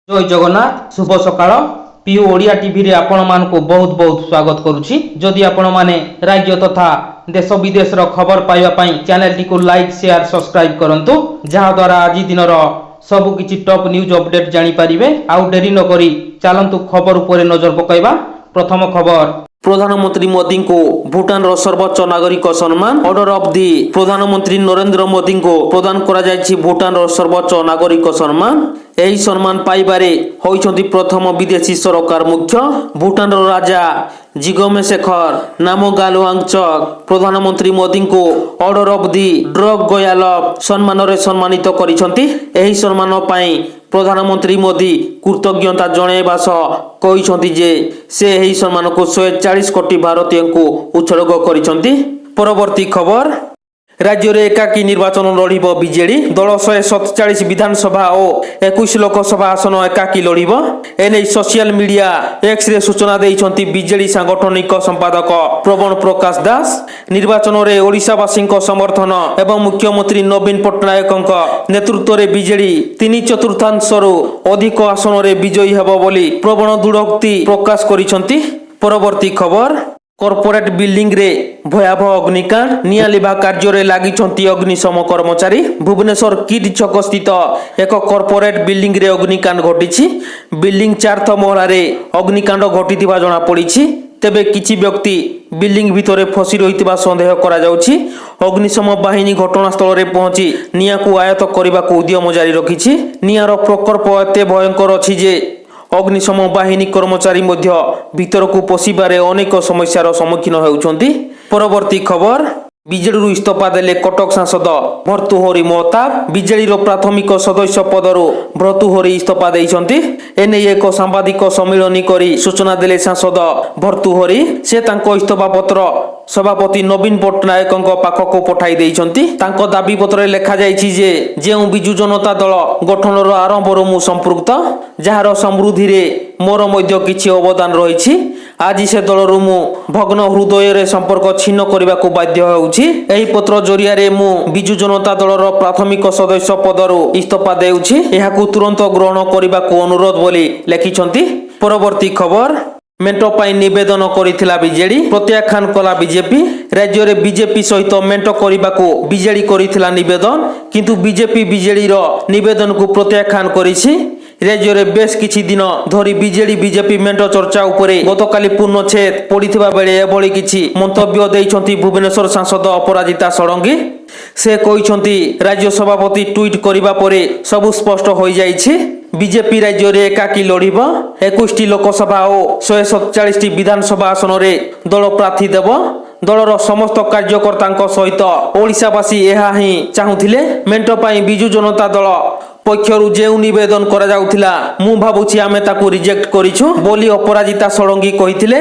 ଜୟ ଜଗନ୍ନାଥ ଶୁଭ ସକାଳ ପିୟୁ ଓଡ଼ିଆ ଟିଭିରେ ଆପଣମାନଙ୍କୁ ବହୁତ ବହୁତ ସ୍ୱାଗତ କରୁଛି। ଯଦି ଆପଣମାନେ ରାଜ୍ୟ ତଥା ଦେଶ ବିଦେଶର ଖବର ପାଇବା ପାଇଁ ଚ୍ୟାନେଲଟିକୁ ଲାଇକ୍ ସେୟାର ସବସ୍କ୍ରାଇବ କରନ୍ତୁ, ଯାହାଦ୍ୱାରା ଆଜି ଦିନର ସବୁ କିଛି ଟପ୍ ନ୍ୟୁଜ୍ ଅପଡେଟ୍ ଜାଣିପାରିବେ। ଆଉ ଡେରି ନକରି ଚାଲନ୍ତୁ ଖବର ଉପରେ ନଜର ପକାଇବା। ପ୍ରଥମ ଖବର, ପ୍ରଧାନମନ୍ତ୍ରୀ ମୋଦିଙ୍କୁ ଭୁଟାନର ସର୍ବୋଚ୍ଚ ନାଗରିକ ସମ୍ମାନ ଅର୍ଡର ଅଫ୍ ଦି ପ୍ରଧାନମନ୍ତ୍ରୀ ନରେନ୍ଦ୍ର ମୋଦିଙ୍କୁ ପ୍ରଦାନ କରାଯାଇଛି ଭୁଟାନର ସର୍ବୋଚ୍ଚ ନାଗରିକ ସମ୍ମାନ। ଏହି ସମ୍ମାନ ପାଇବାରେ ହୋଇଛନ୍ତି ପ୍ରଥମ ବିଦେଶୀ ସରକାର ମୁଖ୍ୟ। ଭୁଟାନର ରାଜା ଜିଗମେ ଶେଖର ନାମଗାଲୱାଙ୍ଗଚକ ପ୍ରଧାନମନ୍ତ୍ରୀ ମୋଦିଙ୍କୁ ଅର୍ଡର ଅଫ୍ ଦି ଡ୍ରଗ୍ ଗୟାଲଭ ସମ୍ମାନରେ ସମ୍ମାନିତ କରିଛନ୍ତି। ଏହି ସମ୍ମାନ ପାଇଁ ପ୍ରଧାନମନ୍ତ୍ରୀ ମୋଦି କୃତଜ୍ଞତା ଜଣାଇବା ସହ କହିଛନ୍ତି ଯେ ସେ ଏହି ସମ୍ମାନକୁ 140 କୋଟି ଭାରତୀୟଙ୍କୁ ଉତ୍ସର୍ଗ କରିଛନ୍ତି। ପରବର୍ତ୍ତୀ ଖବର, ରାଜ୍ୟରେ ଏକାକୀ ନିର୍ବାଚନ ଲଢ଼ିବ ବିଜେଡି। ଦଳ 147 ବିଧାନସଭା ଓ 21 ଲୋକସଭା ଆସନ ଏକାକୀ ଲଢ଼ିବ। ଏନେଇ ସୋସିଆଲ ମିଡିଆ ଏକ୍ସରେ ସୂଚନା ଦେଇଛନ୍ତି ବିଜେଡି ସାଂଗଠନିକ ସମ୍ପାଦକ ପ୍ରବଣ ପ୍ରକାଶ ଦାସ। ନିର୍ବାଚନରେ ଓଡ଼ିଶାବାସୀଙ୍କ ସମର୍ଥନ ଏବଂ ମୁଖ୍ୟମନ୍ତ୍ରୀ ନବୀନ ପଟ୍ଟନାୟକଙ୍କ ନେତୃତ୍ୱରେ ବିଜେଡି 3/4 ଅଧିକ ଆସନରେ ବିଜୟୀ ହେବ ବୋଲି ପ୍ରବଣ ଦୃଢ଼ୋକ୍ତି ପ୍ରକାଶ କରିଛନ୍ତି। ପରବର୍ତ୍ତୀ ଖବର, କର୍ପୋରେଟ ବିଲ୍ଡିଂରେ ଭୟାବହ ଅଗ୍ନିକାଣ୍ଡ, ନିଆଁ ଲିଭା କାର୍ଯ୍ୟରେ ଲାଗିଛନ୍ତି ଅଗ୍ନିଶମ କର୍ମଚାରୀ। ଭୁବନେଶ୍ୱର କିଡ୍ ଛକ ସ୍ଥିତ ଏକ କର୍ପୋରେଟ ବିଲ୍ଡିଂରେ ଅଗ୍ନିକାଣ୍ଡ ଘଟିଛି। ବିଲ୍ଡିଂ 4ଥ ମହଲାରେ ଅଗ୍ନିକାଣ୍ଡ ଘଟିଥିବା ଜଣାପଡ଼ିଛି। ତେବେ କିଛି ବ୍ୟକ୍ତି ବିଲ୍ଡିଂ ଭିତରେ ଫସି ରହିଥିବା ସନ୍ଦେହ କରାଯାଉଛି। ଅଗ୍ନିଶମ ବାହିନୀ ଘଟଣାସ୍ଥଳରେ ପହଞ୍ଚି ନିଆଁକୁ ଆୟତ୍ତ କରିବାକୁ ଉଦ୍ୟମ ଜାରି ରଖିଛି। ନିଆଁର ପ୍ରକୋପ ଏତେ ଭୟଙ୍କର ଅଛି ଯେ ଅଗ୍ନିଶମ ବାହିନୀ କର୍ମଚାରୀ ମଧ୍ୟ ଭିତରକୁ ପଶିବାରେ ଅନେକ ସମସ୍ୟାର ସମ୍ମୁଖୀନ ହେଉଛନ୍ତି। ପରବର୍ତ୍ତୀ ଖବର, ବିଜେଡିରୁ ଇସ୍ତଫା ଦେଲେ କଟକ ସାଂସଦ ଭର୍ତ୍ତୃହରି ମହତାବ। ବିଜେଡିର ପ୍ରାଥମିକ ସଦସ୍ୟ ପଦରୁ ଭର୍ତ୍ତୃହରି ଇସ୍ତଫା ଦେଇଛନ୍ତି। ଏନେଇ ଏକ ସାମ୍ବାଦିକ ସମ୍ମିଳନୀ କରି ସୂଚନା ଦେଲେ ସାଂସଦ ଭର୍ତ୍ତୃହରି। ସେ ତାଙ୍କ ଇସ୍ତଫା ପତ୍ର ସଭାପତି ନବୀନ ପଟ୍ଟନାୟକଙ୍କ ପାଖକୁ ପଠାଇ ଦେଇଛନ୍ତି। ତାଙ୍କ ଦାବିପତ୍ରରେ ଲେଖାଯାଇଛି ଯେ ଯେଉଁ ବିଜୁ ଜନତା ଦଳ ଗଠନର ଆରମ୍ଭରୁ ମୁଁ ସମ୍ପୃକ୍ତ, ଯାହାର ସମୃଦ୍ଧିରେ ମୋର ମଧ୍ୟ କିଛି ଅବଦାନ ରହିଛି, ଆଜି ସେ ଦଳରୁ ମୁଁ ଭଗ୍ନ ହୃଦୟରେ ସମ୍ପର୍କ ଛିନ୍ନ କରିବାକୁ ବାଧ୍ୟ ହେଉଛି। ଏହି ପତ୍ର ଜରିଆରେ ମୁଁ ବିଜୁ ଜନତା ଦଳର ପ୍ରାଥମିକ ସଦସ୍ୟ ପଦରୁ ଇସ୍ତଫା ଦେଉଛି। ଏହାକୁ ତୁରନ୍ତ ଗ୍ରହଣ କରିବାକୁ ଅନୁରୋଧ ବୋଲି ଲେଖିଛନ୍ତି। ପରବର୍ତ୍ତୀ ଖବର, ମେଣ୍ଟ ପାଇଁ ନିବେଦନ କରିଥିଲା ବିଜେଡି, ପ୍ରତ୍ୟାଖ୍ୟାନ କଲା ବିଜେପି। ରାଜ୍ୟରେ ବିଜେପି ସହିତ ମେଣ୍ଟ କରିବାକୁ ବିଜେଡି କରିଥିଲା ନିବେଦନ, କିନ୍ତୁ ବିଜେଡିର ନିବେଦନକୁ ପ୍ରତ୍ୟାଖ୍ୟାନ କରିଛି। ରାଜ୍ୟରେ ବେଶ କିଛି ଦିନ ଧରି ବିଜେପି ମେଣ୍ଟ ଚର୍ଚ୍ଚା ଉପରେ ଗତକାଲି ପୂର୍ଣ୍ଣଛେଦ ପଡ଼ିଥିବା ବେଳେ ଏଭଳି କିଛି ମନ୍ତବ୍ୟ ଦେଇଛନ୍ତି ଭୁବନେଶ୍ୱର ସାଂସଦ ଅପରାଜିତା ଷଡ଼ଙ୍ଗୀ। ସେ କହିଛନ୍ତି, ରାଜ୍ୟ ସଭାପତି ଟ୍ୱିଟ୍ କରିବା ପରେ ସବୁ ସ୍ପଷ୍ଟ ହୋଇଯାଇଛି। ବିଜେପି ରାଜ୍ୟରେ ଏକାକୀ ଲଢ଼ିବ। 21ଟି ଲୋକସଭା ଓ 147ଟି ବିଧାନସଭା ଆସନରେ ଦଳ ପ୍ରାର୍ଥୀ ଦେବ। ଦଳର ସମସ୍ତ କାର୍ଯ୍ୟକର୍ତ୍ତାଙ୍କ ସହିତ ଓଡ଼ିଶାବାସୀ ଏହା ହିଁ ଚାହୁଁଥିଲେ। ମେଣ୍ଟ ପାଇଁ ବିଜୁ ଜନତା ଦଳ ପକ୍ଷରୁ ଯେଉଁ ନିବେଦନ କରାଯାଉଥିଲା, ମୁଁ ଭାବୁଛି ଆମେ ତାକୁ ରିଜେକ୍ଟ କରିଛୁ ବୋଲି ଅପରାଜିତା ଷଡ଼ଙ୍ଗୀ କହିଥିଲେ।